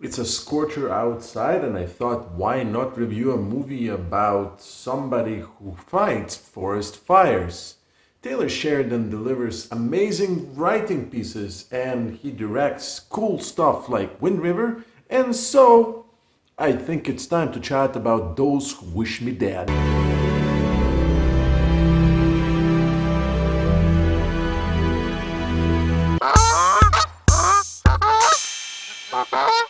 It's a scorcher outside, and I thought, why not review a movie about somebody who fights forest fires? Taylor Sheridan delivers amazing writing pieces, and he directs cool stuff like Wind River, and so I think it's time to chat about Those Who Wish Me Dead.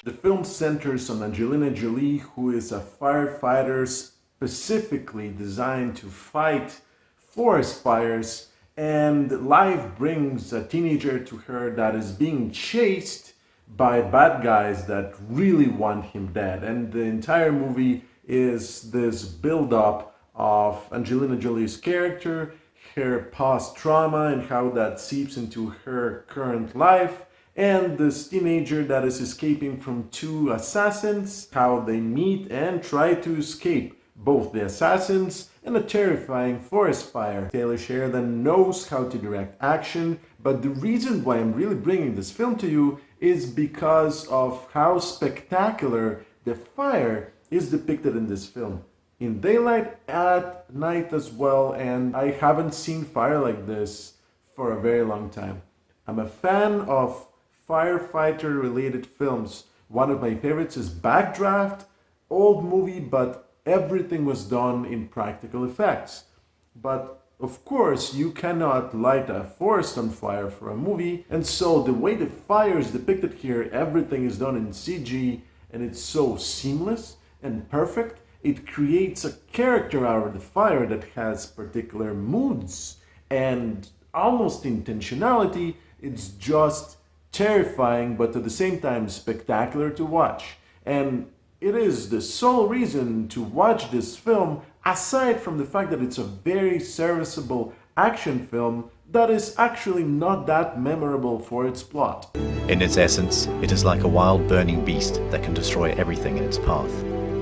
The film centers on Angelina Jolie, who is a firefighter specifically designed to fight forest fires, and life brings a teenager to her that is being chased by bad guys that really want him dead. And the entire movie is this build-up of Angelina Jolie's character, her past trauma, and how that seeps into her current life, and this teenager that is escaping from two assassins, how they meet and try to escape both the assassins and a terrifying forest fire. Taylor Sheridan knows how to direct action, but the reason why I'm really bringing this film to you is because of how spectacular the fire is depicted in this film. In daylight, at night as well, and I haven't seen fire like this for a very long time. I'm a fan of firefighter related films. One of my favorites is Backdraft, old movie, but everything was done in practical effects. But of course, you cannot light a forest on fire for a movie, and so the way the fire is depicted here, everything is done in CG, and it's so seamless and perfect. It creates a character out of the fire that has particular moods and almost intentionality. It's just terrifying, but at the same time spectacular to watch. And it is the sole reason to watch this film, aside from the fact that it's a very serviceable action film that is actually not that memorable for its plot. In its essence, it is like a wild burning beast that can destroy everything in its path.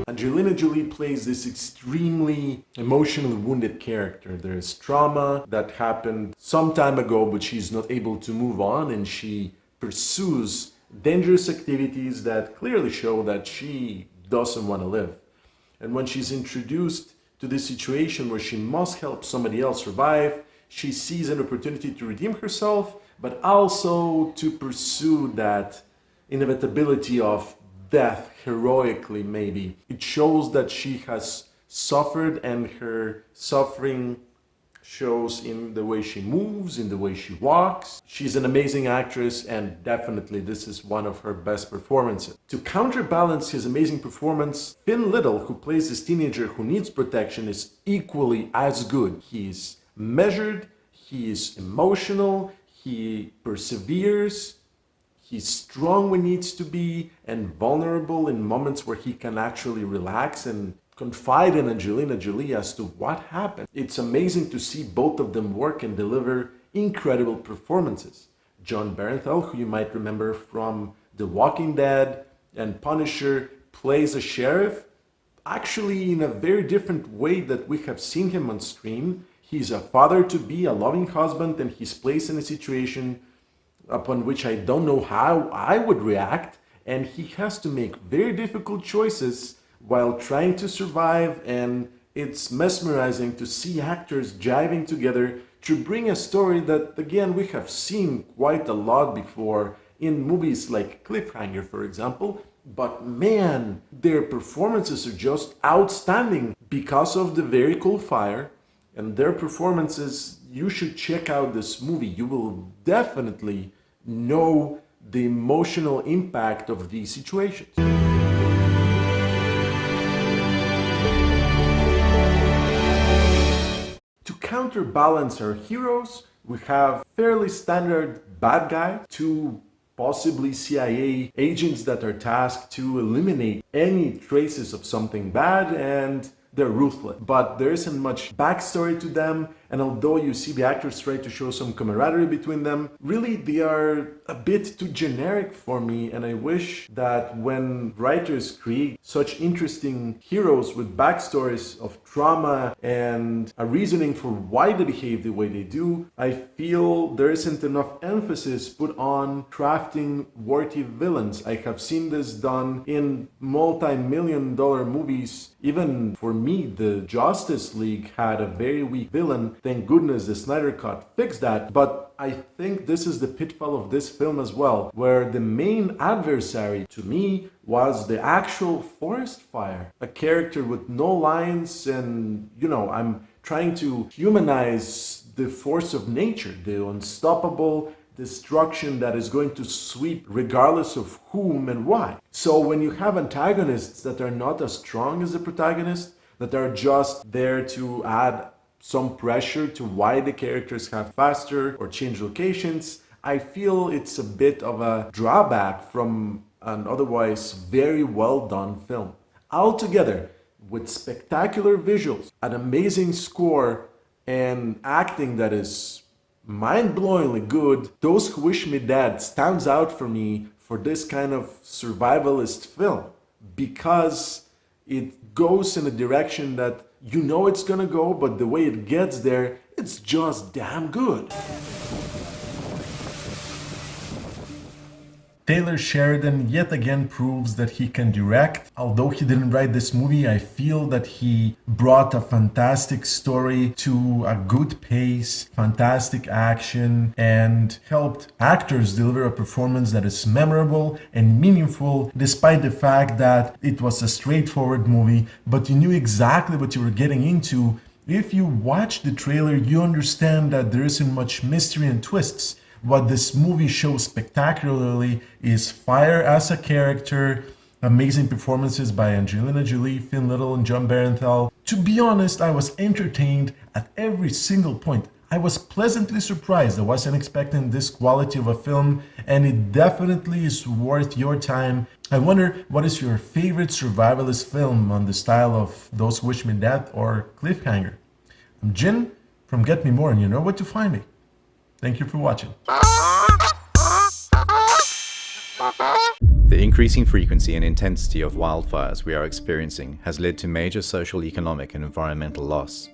Angelina Jolie plays this extremely emotionally wounded character. There's trauma that happened some time ago, but she's not able to move on, and she pursues dangerous activities that clearly show that she doesn't want to live. And when she's introduced to this situation where she must help somebody else survive, she sees an opportunity to redeem herself, but also to pursue that inevitability of death heroically, maybe. It shows that she has suffered, and her suffering shows in the way she moves, in the way she walks. She's an amazing actress, and definitely this is one of her best performances. To counterbalance his amazing performance, Finn Little, who plays this teenager who needs protection, is equally as good. He's measured, he is emotional, he perseveres, he's strong when needs to be, and vulnerable in moments where he can actually relax and confide in Angelina Jolie as to what happened. It's amazing to see both of them work and deliver incredible performances. John Bernthal, who you might remember from The Walking Dead and Punisher, plays a sheriff, actually in a very different way that we have seen him on screen. He's a father-to-be, a loving husband, and he's placed in a situation upon which I don't know how I would react, and he has to make very difficult choices while trying to survive, and it's mesmerizing to see actors jiving together to bring a story that, again, we have seen quite a lot before in movies like Cliffhanger, for example. But man, their performances are just outstanding because of the very cool fire and their performances. You should check out this movie. You will definitely know the emotional impact of these situations. To counterbalance our heroes, we have fairly standard bad guy, two possibly CIA agents that are tasked to eliminate any traces of something bad, and they're ruthless. But there isn't much backstory to them, And although you see the actors try to show some camaraderie between them, really they are a bit too generic for me. And I wish that when writers create such interesting heroes with backstories of trauma and a reasoning for why they behave the way they do, I feel there isn't enough emphasis put on crafting worthy villains. I have seen this done in multi-million-dollar movies. Even for me, the Justice League had a very weak villain. Thank goodness the Snyder Cut fixed that. But I think this is the pitfall of this film as well, where the main adversary to me was the actual forest fire. A character with no lines, and I'm trying to humanize the force of nature, the unstoppable destruction that is going to sweep regardless of whom and why. So when you have antagonists that are not as strong as the protagonist, that are just there to add some pressure to why the characters have faster or change locations, I feel it's a bit of a drawback from an otherwise very well done film. Altogether, with spectacular visuals, an amazing score, and acting that is mind-blowingly good, Those Who Wish Me Dead stands out for me for this kind of survivalist film, because it goes in a direction that you know it's gonna go, but the way it gets there, it's just damn good. Taylor Sheridan yet again proves that he can direct. Although he didn't write this movie, I feel that he brought a fantastic story to a good pace, fantastic action, and helped actors deliver a performance that is memorable and meaningful, despite the fact that it was a straightforward movie, but you knew exactly what you were getting into. If you watch the trailer, you understand that there isn't much mystery and twists. What this movie shows spectacularly is fire as a character, amazing performances by Angelina Jolie, Finn Little, and John Barenthal. To be honest, I was entertained at every single point. I was pleasantly surprised. I wasn't expecting this quality of a film, and it definitely is worth your time. I wonder, what is your favorite survivalist film on the style of Those Who Wish Me Dead or Cliffhanger? I'm Jin from Get Me More, and you know where to find me. Thank you for watching. The increasing frequency and intensity of wildfires we are experiencing has led to major social, economic, and environmental loss.